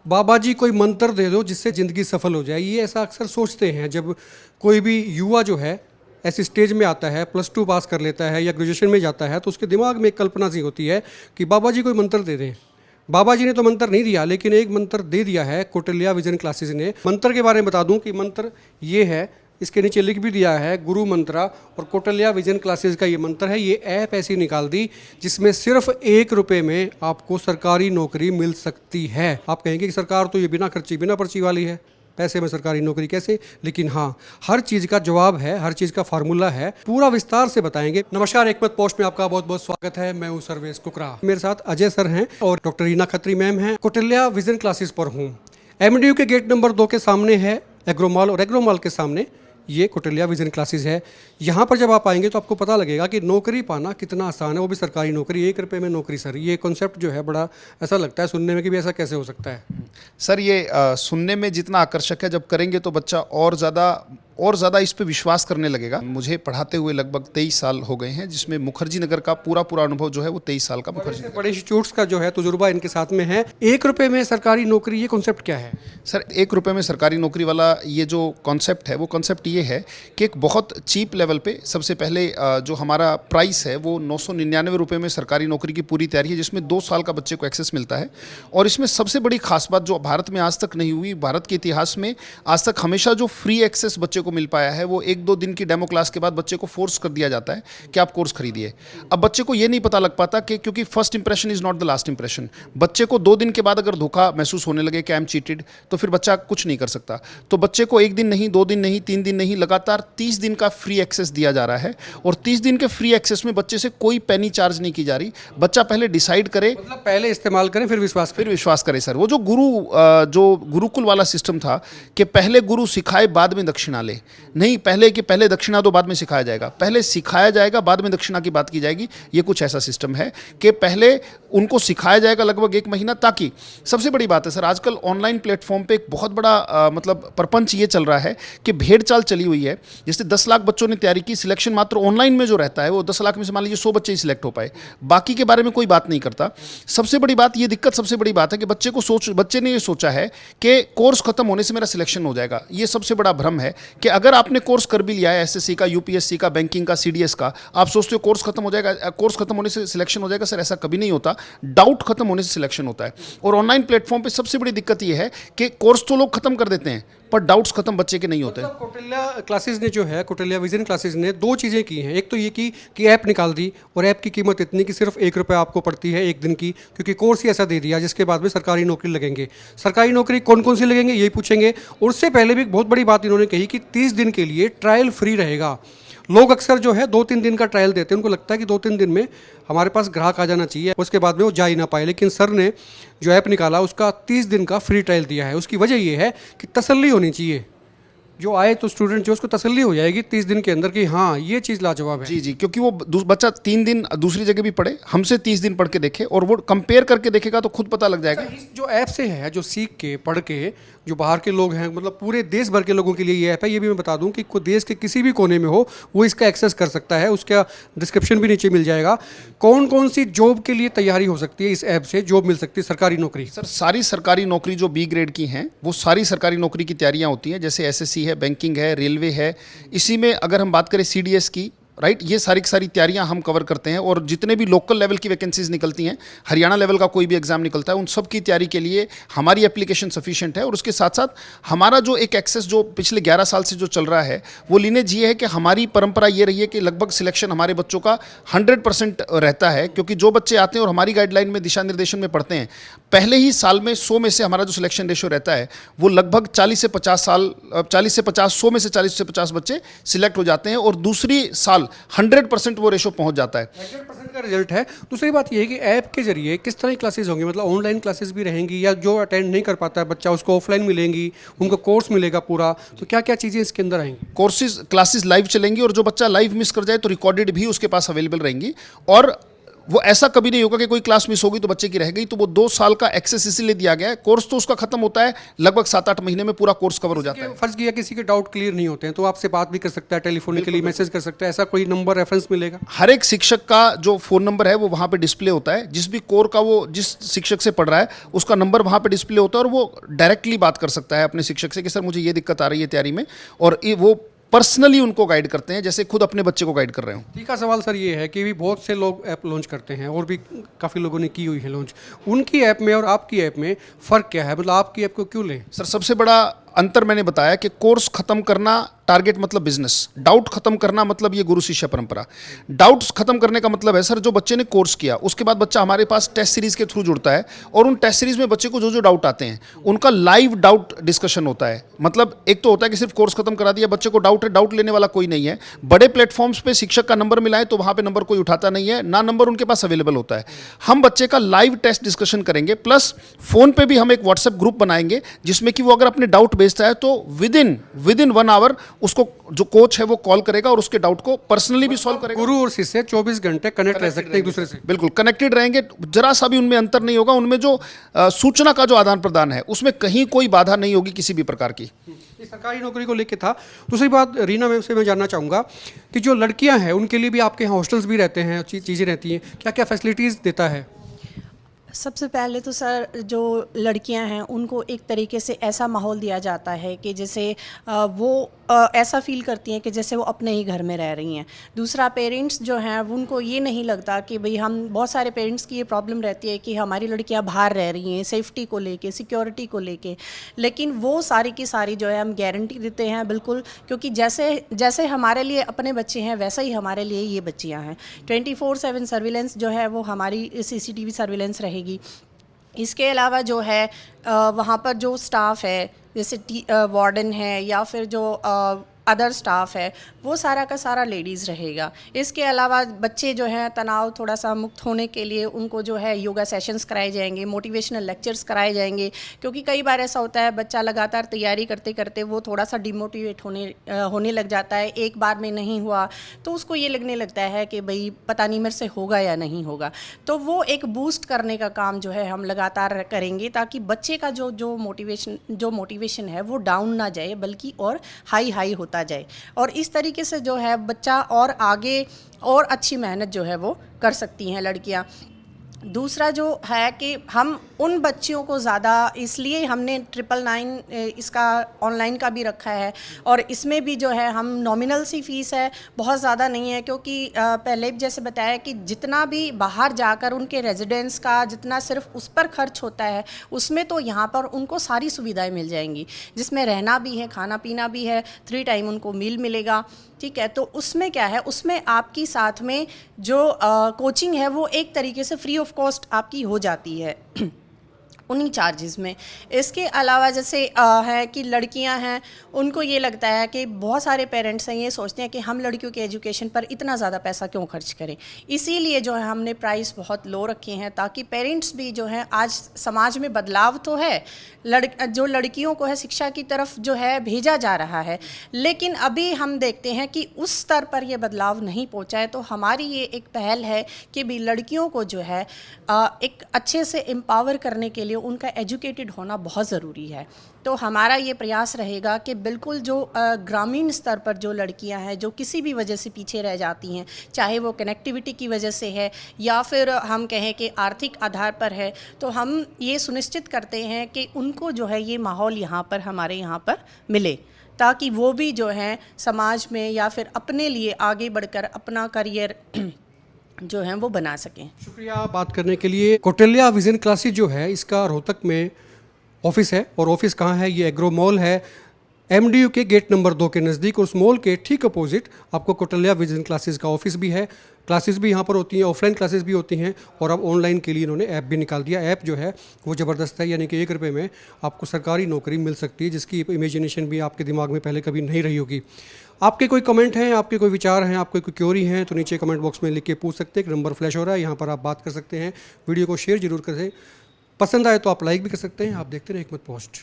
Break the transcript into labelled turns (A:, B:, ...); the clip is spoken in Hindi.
A: बाबा जी कोई मंत्र दे दो जिससे ज़िंदगी सफल हो जाए, ये ऐसा अक्सर सोचते हैं जब कोई भी युवा जो है ऐसी स्टेज में आता है, +2 पास कर लेता है या ग्रेजुएशन में जाता है, तो उसके दिमाग में एक कल्पना सी होती है कि बाबा जी कोई मंत्र दे दें। बाबा जी ने तो मंत्र नहीं दिया, लेकिन एक मंत्र दे दिया है कौटिल्या विजन क्लासेस ने। मंत्र के बारे में बता दूं कि मंत्र ये है, इसके नीचे लिख भी दिया है, गुरु मंत्रा। और कौटिल्या विजन क्लासेस का ये मंत्र है। ये ऐप ऐसी निकाल दी जिसमें सिर्फ 1 रुपये में आपको सरकारी नौकरी मिल सकती है। आप कहेंगे कि सरकार तो ये बिना खर्ची बिना पर्ची वाली है, पैसे में सरकारी नौकरी कैसे? लेकिन हाँ, हर चीज़ का जवाब है, हर चीज़ का फार्मूला है, पूरा विस्तार से बताएंगे। नमस्कार, एकमत पोस्ट में आपका बहुत बहुत स्वागत है। मैं हूँ सर्वेश कुकरा, मेरे साथ अजय सर हैं और डॉक्टर रीना खत्री मैम हैं। कौटिल्या विजन क्लासेस पर हूँ। MDU के गेट नंबर 2 के सामने है एग्रोमॉल, और एग्रोमॉल के सामने ये कौटिल्या विजन क्लासेस है। यहाँ पर जब आप आएंगे तो आपको पता लगेगा कि नौकरी पाना कितना आसान है, वो भी सरकारी नौकरी। 1 रुपये में नौकरी सर, ये कॉन्सेप्ट जो है बड़ा ऐसा लगता है सुनने में कि भी ऐसा कैसे हो सकता है।
B: सर ये सुनने में जितना आकर्षक है, जब करेंगे तो बच्चा और ज़्यादा इस पे विश्वास करने लगेगा। मुझे पढ़ाते हुए लगभग 23 साल हो गए हैं, जिसमें मुखर्जी नगर का पूरा अनुभव जो है वो 23 साल का मुखर्जी नगर।
A: बड़े इंस्टीट्यूट्स का जो है तजुर्बा इनके साथ में है। 1 रुपये में सरकारी नौकरी, ये कॉन्सेप्ट क्या है
B: सर? 1 रुपये में सरकारी नौकरी वाला ये जो कॉन्सेप्ट है, वो कॉन्सेप्ट ये है कि एक बहुत चीप लेवल पे सबसे पहले जो हमारा प्राइस है वो 999 रुपये में सरकारी नौकरी की पूरी तैयारी है, जिसमें 2 साल का बच्चे को एक्सेस मिलता है। और इसमें सबसे बड़ी खास बात जो भारत में आज तक नहीं हुई, भारत के इतिहास में आज तक हमेशा जो फ्री एक्सेस बच्चे को मिल पाया है, वो 1-2 दिन की डेमो क्लास के बाद बच्चे को फोर्स कर दिया जाता है कि आप कोर्स खरीदिए। अब बच्चे को ये नहीं पता लग पाता कि क्योंकि first impression is not the last impression. बच्चे को 2 दिन के बाद अगर धोखा महसूस होने लगे कि आई एम चीटेड, तो फिर बच्चा कुछ नहीं कर सकता। तो बच्चे को 1 दिन नहीं, 2 दिन नहीं, 3 दिन नहीं, लगातार 30 दिन का फ्री एक्सेस दिया जा रहा है। और 30 दिन के फ्री एक्सेस में बच्चे से कोई पैनी चार्ज नहीं की जा रही। बच्चा पहले डिसाइड करे,
A: मतलब पहले इस्तेमाल करें फिर विश्वास करें।
B: सर वो जो गुरुकुल वाला सिस्टम था कि पहले गुरु सिखाए बाद में दक्षिणा ले, नहीं, पहले दक्षिणा दो बाद में सिखाया जाएगा, पहले सिखाया जाएगा बाद में दक्षिणा की बात की जाएगी। ये कुछ ऐसा सिस्टम है कि पहले उनको सिखाया जाएगा लगभग 1 महीना, ताकि सबसे बड़ी बात है सर, आजकल ऑनलाइन प्लेटफॉर्म पे एक बहुत बड़ा मतलब प्रपंच ये चल रहा है कि भेड़ चाल चली हुई है। जैसे 10 लाख बच्चों ने तैयारी की, सिलेक्शन मात्र ऑनलाइन में जो रहता है वो 10 लाख में से मान लीजिए 100 बच्चे ही सिलेक्ट हो पाए, बाकी के बारे में कोई बात नहीं करता। सबसे बड़ी बात है कि बच्चे ने ये सोचा है कि कोर्स खत्म होने से मेरा सिलेक्शन हो जाएगा। ये सबसे बड़ा भ्रम है कि अगर आपने कोर्स कर भी लिया है SSC का, UPSC का, बैंकिंग का, CDS का, आप सोचते हो कोर्स खत्म हो जाएगा, कोर्स खत्म होने से सिलेक्शन हो जाएगा। सर ऐसा कभी नहीं होता, डाउट खत्म होने से सिलेक्शन होता है। और ऑनलाइन प्लेटफॉर्म पे सबसे बड़ी दिक्कत ये है कि कोर्स तो लोग खत्म कर देते हैं पर डाउट्स खत्म बच्चे के नहीं होते।
A: कौटिल्या क्लासेस ने जो है, कौटिल्या विजन क्लासेस ने 2 चीज़ें की हैं। एक तो ये की कि ऐप निकाल दी, और ऐप की कीमत इतनी कि सिर्फ 1 रुपये आपको पड़ती है 1 दिन की, क्योंकि कोर्स ही ऐसा दे दिया जिसके बाद में सरकारी नौकरी लगेंगे। सरकारी नौकरी कौन कौन सी लगेंगे यही पूछेंगे। और उससे पहले भी एक बहुत बड़ी बात इन्होंने कही कि 30 दिन के लिए ट्रायल फ्री रहेगा। लोग अक्सर जो है 2-3 दिन का ट्रायल देते हैं, उनको लगता है कि 2-3 दिन में हमारे पास ग्राहक आ जाना चाहिए, उसके बाद में वो जा ही ना पाए। लेकिन सर ने जो ऐप निकाला उसका 30 दिन का फ्री ट्रायल दिया है। उसकी वजह ये है कि तसल्ली होनी चाहिए, जो आए तो स्टूडेंट जो उसको तसल्ली हो जाएगी 30 दिन के अंदर कि हाँ ये चीज़ लाजवाब है।
B: जी, क्योंकि वो बच्चा 3 दिन दूसरी जगह भी पढ़े, हमसे 30 दिन पढ़ के देखे और वो कंपेयर करके देखेगा तो खुद पता लग जाएगा।
A: जो ऐप से है, जो सीख के पढ़ के जो बाहर के लोग हैं, मतलब पूरे देश भर के लोगों के लिए ये ऐप है। ये भी मैं बता दूं कि कोई देश के किसी भी कोने में हो वो इसका एक्सेस कर सकता है। उसका डिस्क्रिप्शन भी नीचे मिल जाएगा। कौन कौन सी जॉब के लिए तैयारी हो सकती है इस ऐप से, जॉब मिल सकती है, सरकारी नौकरी?
B: सर सारी सरकारी नौकरी जो B ग्रेड की हैं वो सारी सरकारी नौकरी की तैयारियां होती हैं, जैसे SSC है, बैंकिंग है, रेलवे है। इसी में अगर हम बात करें CDS की, राइट, ये सारी की सारी तैयारियां हम कवर करते हैं। और जितने भी लोकल लेवल की वैकेंसीज निकलती हैं, हरियाणा लेवल का कोई भी एग्जाम निकलता है, उन सब की तैयारी के लिए हमारी एप्लीकेशन सफिशिएंट है। और उसके साथ साथ हमारा जो एक एक्सेस जो पिछले 11 साल से जो चल रहा है, वो लीनेज ये है कि हमारी परंपरा ये रही है कि लगभग सिलेक्शन हमारे बच्चों का 100% रहता है। क्योंकि जो बच्चे आते हैं और हमारी गाइडलाइन में, दिशा निर्देशन में पढ़ते हैं, पहले ही साल में 100 में से हमारा जो सिलेक्शन रेशियो रहता है वो लगभग 40 से 50 100 में से 40 से 50 बच्चे सिलेक्ट हो जाते हैं। और दूसरी साल 100% वो रेशो पहुंच जाता है।
A: 100% का रिजल्ट है। दूसरी बात ये है कि ऐप के जरिए किस तरह की क्लासेस होंगी, मतलब ऑनलाइन क्लासेस भी रहेंगी या जो अटेंड नहीं कर पाता है बच्चा उसको ऑफलाइन मिलेंगी, उनको कोर्स मिलेगा पूरा, तो क्या क्या चीज़ें इसके अंदर आएंगी?
B: क्लासेस लाइव चलेंगी और जो बच्चा लाइव मिस कर जाए तो रिकॉर्डेड भी उसके पास अवेलेबल रहेंगी। और वो ऐसा कभी नहीं होगा कि कोई क्लास मिस होगी तो बच्चे की रह गई। तो वो 2 साल का एक्सेस इसीलिए दिया गया है। कोर्स तो उसका खत्म होता है लगभग 7-8 महीने में, पूरा कोर्स कवर हो जाता है।
A: फर्ज किया किसी के डाउट क्लियर नहीं होते हैं तो आपसे बात भी कर सकता है, टेलीफोनिकली मैसेज कर सकता है, ऐसा कोई नंबर रेफरेंस मिलेगा?
B: हर एक शिक्षक का जो फ़ोन नंबर है वो वहाँ पे डिस्प्ले होता है। जिस भी कोर का वो जिस शिक्षक से पढ़ रहा है उसका नंबर वहाँ पे डिस्प्ले होता है, और वो डायरेक्टली बात कर सकता है अपने शिक्षक से कि सर मुझे ये दिक्कत आ रही है तैयारी में, और वो पर्सनली उनको गाइड करते हैं जैसे खुद अपने बच्चे को गाइड कर रहे हो।
A: तीसरा सवाल सर ये है कि भी बहुत से लोग ऐप लॉन्च करते हैं और भी काफ़ी लोगों ने की हुई है लॉन्च, उनकी ऐप में और आपकी ऐप में फ़र्क क्या है? मतलब आपकी ऐप को क्यों लें?
B: सर सबसे बड़ा अंतर मैंने बताया कि कोर्स खत्म करना टारगेट मतलब बिजनेस, डाउट खत्म करना मतलब ये गुरु शिष्य परंपरा। डाउट्स खत्म करने का मतलब है सर जो बच्चे ने कोर्स किया उसके बाद बच्चा हमारे पास टेस्ट सीरीज के थ्रू जुड़ता है, और उन टेस्ट सीरीज में बच्चे को जो जो डाउट आते हैं उनका लाइव डाउट डिस्कशन होता है। मतलब एक तो होता है कि सिर्फ कोर्स खत्म करा दिया, बच्चे को डाउट है, डाउट लेने वाला कोई नहीं है। बड़े प्लेटफॉर्म्स पे शिक्षक का नंबर मिला है तो वहाँ पे नंबर कोई उठाता नहीं है, ना नंबर उनके पास अवेलेबल होता है। हम बच्चे का लाइव टेस्ट डिस्कशन करेंगे, प्लस फोन पे भी हम एक व्हाट्सएप ग्रुप बनाएंगे जिसमें कि वो अगर अपने डाउट भेजता है तो विद इन 1 आवर उसको जो कोच है वो कॉल करेगा और उसके डाउट को पर्सनली भी सॉल्व करेगा।
A: गुरु और शिष्य 24 घंटे कनेक्ट रह सकते हैं एक दूसरे से।
B: बिल्कुल कनेक्टेड रहेंगे, जरा सा भी उनमें अंतर नहीं होगा। उनमें जो सूचना का जो आदान प्रदान है उसमें कहीं कोई बाधा नहीं होगी किसी भी प्रकार की।
A: ये सरकारी नौकरी को लेके था। दूसरी बात रीना मैम से मैं जानना चाहूँगा कि जो लड़कियां हैं उनके लिए भी आपके यहाँ हॉस्टल्स भी रहते हैं, चीज़ें रहती हैं, क्या क्या फैसिलिटीज़ देता है?
C: सबसे पहले तो सर जो लड़कियां हैं उनको एक तरीके से ऐसा माहौल दिया जाता है कि जैसे वो ऐसा फील करती हैं कि जैसे वो अपने ही घर में रह रही हैं। दूसरा पेरेंट्स जो हैं उनको ये नहीं लगता कि भाई हम, बहुत सारे पेरेंट्स की ये प्रॉब्लम रहती है कि हमारी लड़कियां बाहर रह रही हैं सेफ्टी को लेके, सिक्योरिटी को लेके, लेकिन वो सारी की सारी जो है हम गारंटी देते हैं बिल्कुल, क्योंकि जैसे जैसे हमारे लिए अपने बच्चे हैं वैसे ही हमारे लिए ये बच्चियाँ हैं। 24/7 सर्विलेंस जो है वो हमारी CCTV सर्विलेंस रहेगी। इसके अलावा जो है वहाँ पर जो स्टाफ है जैसे वार्डन है या फिर जो अदर स्टाफ है वो सारा का सारा लेडीज़ रहेगा। इसके अलावा बच्चे जो हैं तनाव थोड़ा सा मुक्त होने के लिए उनको जो है योगा सेशंस कराए जाएंगे, मोटिवेशनल लेक्चर्स कराए जाएंगे, क्योंकि कई बार ऐसा होता है बच्चा लगातार तैयारी करते करते वो थोड़ा सा डिमोटिवेट होने लग जाता है। एक बार में नहीं हुआ तो उसको ये लगने लगता है कि भाई पता नहीं मेरे से होगा या नहीं होगा। तो वो एक बूस्ट करने का काम जो है हम लगातार करेंगे ताकि बच्चे का जो मोटिवेशन है वो डाउन ना जाए बल्कि और हाई होता जाए, और इस तरीके से जो है बच्चा और आगे और अच्छी मेहनत जो है वो कर सकती हैं लड़कियां। दूसरा जो है कि हम उन बच्चियों को ज़्यादा, इसलिए हमने 999 इसका ऑनलाइन का भी रखा है, और इसमें भी जो है हम नॉमिनल सी फ़ीस है, बहुत ज़्यादा नहीं है, क्योंकि पहले भी जैसे बताया कि जितना भी बाहर जाकर उनके रेजिडेंस का जितना सिर्फ उस पर खर्च होता है उसमें तो यहाँ पर उनको सारी सुविधाएं मिल जाएंगी, जिसमें रहना भी है, खाना पीना भी है, 3 टाइम उनको मील मिलेगा। ठीक है, तो उसमें क्या है, उसमें आपकी साथ में जो कोचिंग है वो एक तरीके से फ्री ऑफ कॉस्ट आपकी हो जाती है उन्हीं चार्जेस में। इसके अलावा जैसे है कि लड़कियां हैं उनको ये लगता है कि बहुत सारे पेरेंट्स हैं ये सोचते हैं कि हम लड़कियों के एजुकेशन पर इतना ज़्यादा पैसा क्यों खर्च करें, इसीलिए जो है हमने प्राइस बहुत लो रखे हैं ताकि पेरेंट्स भी जो है, आज समाज में बदलाव तो है, जो लड़कियों को है शिक्षा की तरफ जो है भेजा जा रहा है, लेकिन अभी हम देखते हैं कि उस स्तर पर ये बदलाव नहीं पहुँचा है। तो हमारी ये एक पहल है कि भी लड़कियों को जो है एक अच्छे से एम्पावर करने के लिए उनका एजुकेटेड होना बहुत ज़रूरी है। तो हमारा ये प्रयास रहेगा कि बिल्कुल जो ग्रामीण स्तर पर जो लड़कियां हैं जो किसी भी वजह से पीछे रह जाती हैं, चाहे वो कनेक्टिविटी की वजह से है या फिर हम कहें कि आर्थिक आधार पर है, तो हम ये सुनिश्चित करते हैं कि उनको जो है ये माहौल यहाँ पर हमारे यहाँ पर मिले, ताकि वो भी जो है समाज में या फिर अपने लिए आगे बढ़कर अपना करियर जो है वो बना सकें।
A: शुक्रिया बात करने के लिए। कौटिल्या विजन क्लासेज जो है इसका रोहतक में ऑफिस है, और ऑफिस कहाँ है, ये एग्रो मॉल है MDU के गेट नंबर 2 के नज़दीक, और उस मॉल के ठीक अपोजिट आपको कौटिल्या विजन क्लासेज का ऑफिस भी है। क्लासेस भी यहाँ पर होती हैं, ऑफलाइन क्लासेस भी होती हैं, और अब ऑनलाइन के लिए इन्होंने ऐप भी निकाल दिया। ऐप जो है वो ज़बरदस्त है, यानी कि 1 रुपये में आपको सरकारी नौकरी मिल सकती है, जिसकी इमेजिनेशन भी आपके दिमाग में पहले कभी नहीं रही होगी। आपके कोई कमेंट हैं, आपके कोई विचार हैं, आपके कोई क्योरी हैं, तो नीचे कमेंट बॉक्स में लिख के पूछ सकते हैं। एक नंबर फ्लैश हो रहा है, यहाँ पर आप बात कर सकते हैं। वीडियो को शेयर जरूर करें, पसंद आए तो आप लाइक भी कर सकते हैं। आप देखते रहे हिकमत पोस्ट।